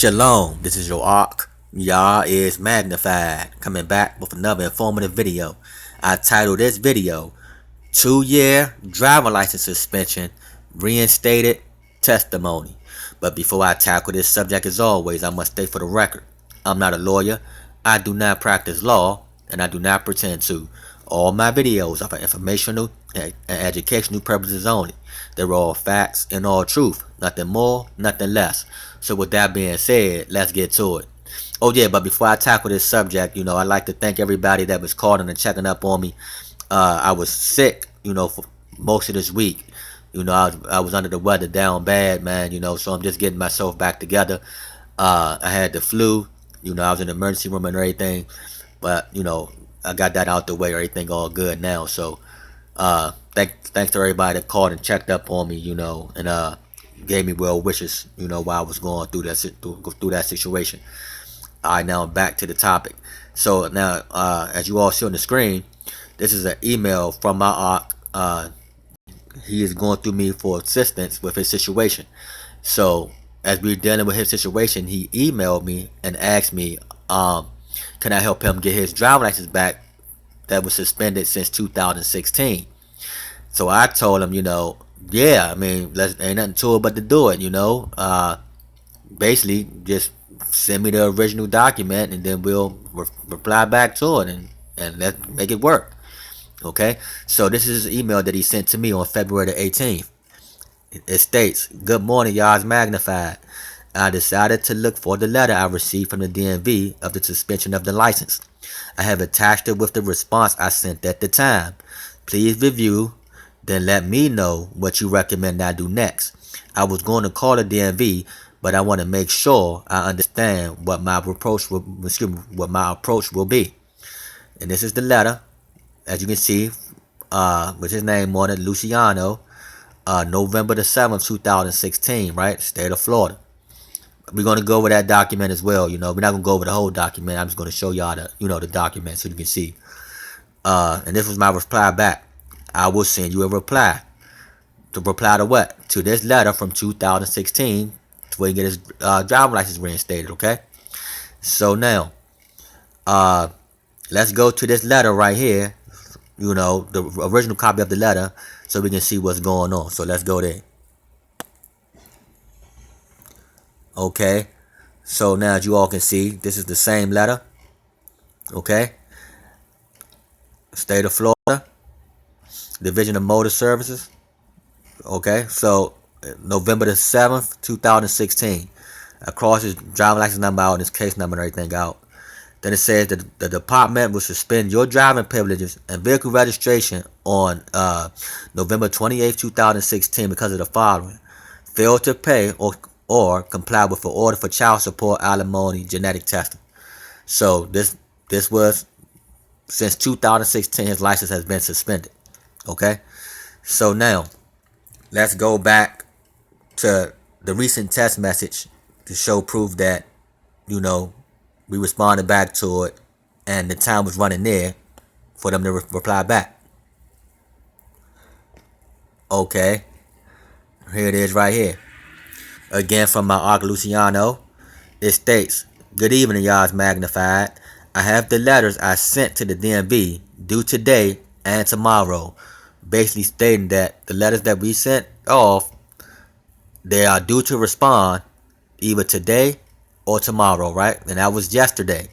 Shalom, this is your Ark. Yah is magnified. Coming back with another informative video. I titled this video 2-year driver license suspension, reinstated testimony. But before I tackle this subject, as always, I must state for the record, I'm not a lawyer, I do not practice law, and I do not pretend to. All my videos are for informational and educational purposes only. They're all facts and all truth, nothing more, nothing less. So with that being said, let's get to it. Oh yeah, but before I tackle this subject, I'd like to thank everybody that was calling and checking up on me. I was sick, for most of this week. I was under the weather, down bad, man, so I'm just getting myself back together. I had the flu, I was in the emergency room and everything, but, I got that out the way, everything all good now. So, thanks to everybody that called and checked up on me, and, gave me well wishes, while I was going through that situation. All right, now back to the topic. So now, as you all see on the screen, this is an email from my aunt. He is going through me for assistance with his situation. So as we're dealing with his situation, he emailed me and asked me, can I help him get his driver's license back that was suspended since 2016? So I told him, yeah, I mean, ain't nothing to it but to do it, basically just send me the original document and then we'll reply back to it and let's make it work. Okay, so this is his email that he sent to me on February the 18th. It states, "Good morning, y'all's magnified. I decided to look for the letter I received from the DMV of the suspension of the license. I have attached it with the response I sent at the time. Please review, then let me know what you recommend I do next. I was going to call the DMV, but I want to make sure I understand what my approach will be." And this is the letter, as you can see, with his name on it, Luciano, November the 7th, 2016, right? State of Florida. We're going to go over that document as well, We're not going to go over the whole document. I'm just going to show y'all the document so you can see. And this was my reply back. I will send you a reply. To reply to what? To this letter from 2016 to where he get his driver's license reinstated, okay? So now, let's go to this letter right here, the original copy of the letter, so we can see what's going on. So let's go there. Okay, so now as you all can see, this is the same letter. Okay, State of Florida, Division of Motor Services. Okay, so November the 7th, 2016. I crossed his driver's license number out and his case number and everything out. Then it says that the department will suspend your driving privileges and vehicle registration on November 28th, 2016 because of the following: fail to pay or comply with an order for child support, alimony, genetic testing. So this was, since 2016, his license has been suspended. Okay, so now let's go back to the recent text message to show proof that, we responded back to it and the time was running there for them to reply back. Okay, here it is right here. Again from my Ark Luciano. It states, "Good evening, y'all's magnified. I have the letters I sent to the DMV due today and tomorrow." Basically stating that the letters that we sent off, they are due to respond either today or tomorrow, right? And that was yesterday.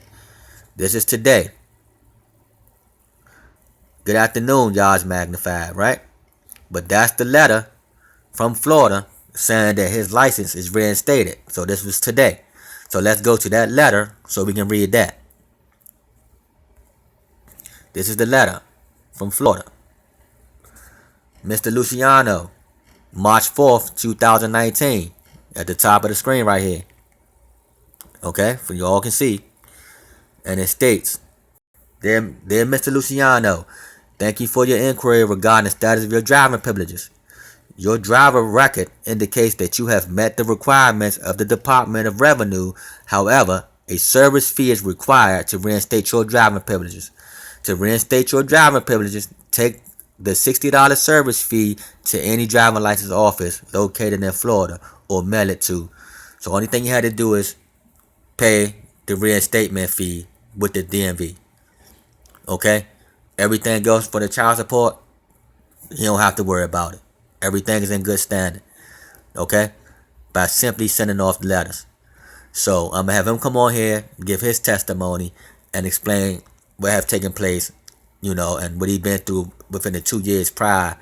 This is today. Good afternoon, y'all's magnified, right? But that's the letter from Florida saying that his license is reinstated. So this was today. So let's go to that letter so we can read that. This is the letter from Florida. Mr. Luciano, March 4th, 2019. At the top of the screen right here. Okay, for you all can see. And it states, Dear Mr. Luciano, thank you for your inquiry regarding the status of your driving privileges. Your driver record indicates that you have met the requirements of the Department of Revenue. However, a service fee is required to reinstate your driving privileges. To reinstate your driving privileges, take the $60 service fee to any driving license office located in Florida or mail it to. So only thing you had to do is pay the reinstatement fee with the DMV. Okay? Everything else for the child support, you don't have to worry about it. Everything is in good standing. Okay? By simply sending off the letters. So I'm gonna have him come on here, give his testimony, and explain what have taken place, and what he been through within the 2 years prior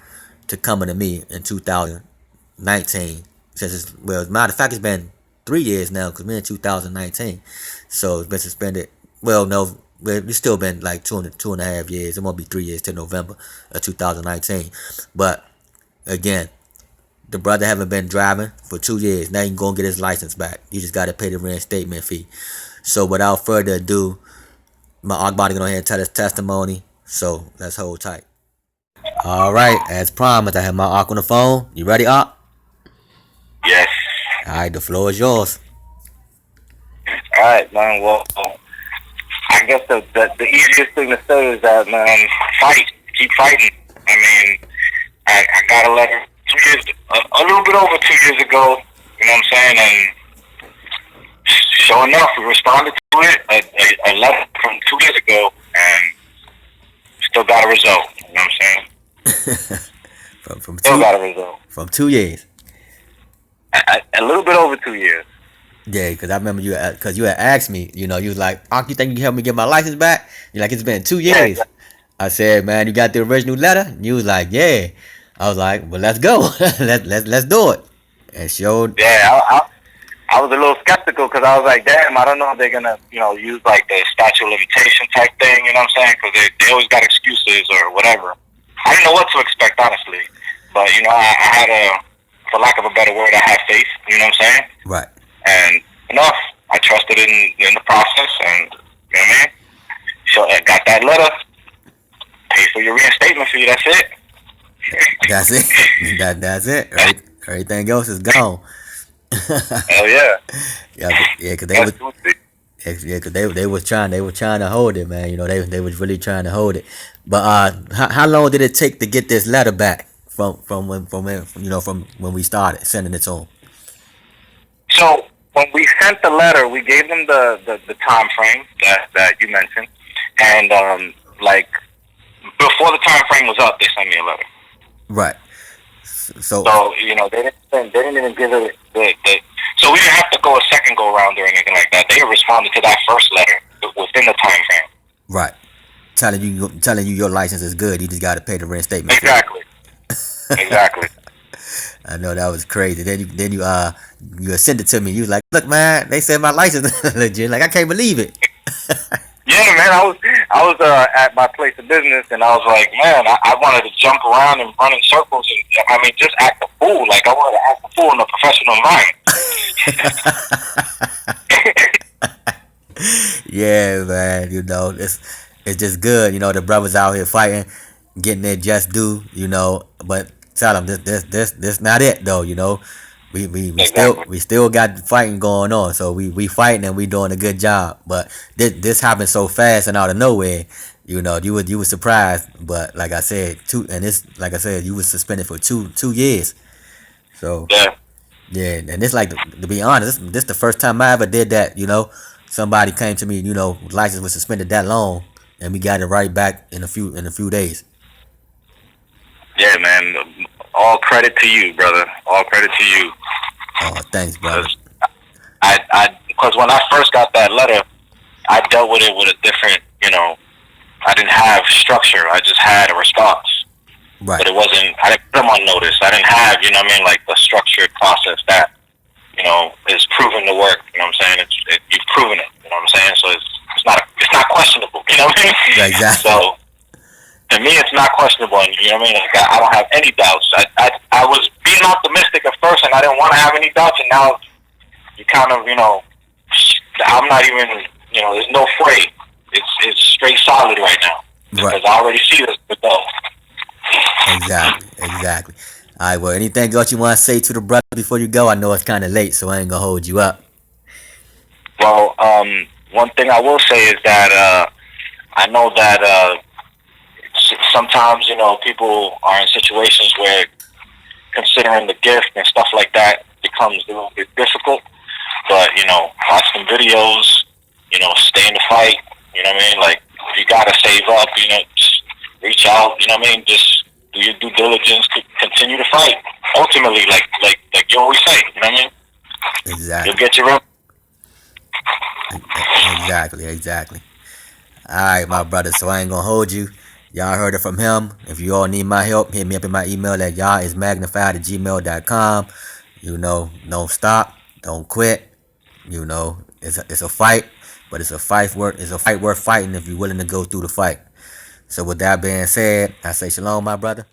to coming to me in 2019. As a matter of fact, it's been 3 years now because we're in 2019. So it's been suspended. Well, no, it's still been like 2.5 years. It won't be 3 years till November of 2019. But again, the brother haven't been driving for 2 years. Now he can go and get his license back. You just got to pay the reinstatement fee. So without further ado, my Ark about to go ahead and tell his testimony. So let's hold tight. All right, as promised, I have my Ark on the phone. You ready, Ark? Yes. All right, the floor is yours. All right, man. Well, I guess the easiest thing to say is that, man, fight. Keep fighting. I mean, I got a letter 2 years, a little bit over 2 years ago. You know what I'm saying? And sure enough, we responded to it. A letter from 2 years ago, and still got a result. You know what I'm saying? Still got a result. From 2 years. A little bit over 2 years. Yeah, because I remember you had asked me, you was like, Ark, you think you can help me get my license back? You're like, it's been 2 years. Yeah. I said, man, you got the original letter? And you was like, yeah. I was like, well, let's go. let's do it. And showed. Yeah, I was a little skeptical because I was like, damn, I don't know if they're gonna, use like the statute of limitation type thing. You know what I'm saying? Because they always got excuses or whatever. I didn't know what to expect, honestly. But I had for lack of a better word, I had faith. You know what I'm saying? Right. And enough. I trusted in the process, and you know what I mean. So I got that letter. Pay for your reinstatement fee. That's it. That's it. That's it. Right. Everything else is gone. Hell yeah. Yeah, because they was trying to hold it, man. They was really trying to hold it. But how long did it take to get this letter back from when we started sending it to them? So when we sent the letter, we gave them the time frame that you mentioned, and like before the time frame was up, they sent me a letter. Right. So they didn't even give it so we didn't have to go a second go around or anything like that. They responded to that first letter within the time frame. Right. Telling you your license is good. You just got to pay the reinstatement. Exactly. Exactly. I know that was crazy. Then you sent it to me. You was like, look, man, they said my license is legit. Like, I can't believe it. Yeah, man, I was at my place of business, and I was like, man, I wanted to jump around and run in circles, and just act a fool. Like, I wanted to act a fool in a professional environment. Yeah, man, it's just good. The brothers out here fighting, getting their just due. But tell them this not it though. We still got fighting going on, so we fighting and we doing a good job. But this happened so fast and out of nowhere, you were surprised. But like I said, you was suspended for two years. So yeah, and it's like to be honest, this the first time I ever did that. Somebody came to me, license was suspended that long, and we got it right back in a few days. Yeah, man. All credit to you, brother. All credit to you. Oh, thanks, brother. Because when I first got that letter, I dealt with it with a different, I didn't have structure. I just had a response. Right. But I didn't put them on notice. I didn't have, like the structured process that, is proven to work. You know what I'm saying? You've proven it. You know what I'm saying? So it's not questionable. You know what I mean? Yeah, exactly. So to me, it's not questionable. And, you know what I mean? Like, I don't have any doubts. I was being optimistic at first, and I didn't want to have any doubts. And now you kind of, I'm not even, there's no fray. It's straight solid right now. Because right. I already see this result. Exactly. All right, well, anything else you want to say to the brother before you go? I know it's kind of late, so I ain't going to hold you up. Well, one thing I will say is that I know that sometimes, people are in situations where considering the gift and stuff like that becomes a little bit difficult. But, watch them them videos, you know, stay in the fight. You know what I mean? Like, if you gotta save up, you know, just reach out. You know what I mean? Just do your due diligence. Continue to fight. Ultimately, like you always say. You know what I mean? Exactly. You'll get your. Exactly. All right, my brother. So I ain't gonna hold you. Y'all heard it from him. If you all need my help, hit me up in my email at y'allismagnified@gmail.com. You know, don't stop, don't quit. You know, it's a fight, but it's a fight worth fighting if you're willing to go through the fight. So with that being said, I say shalom, my brother.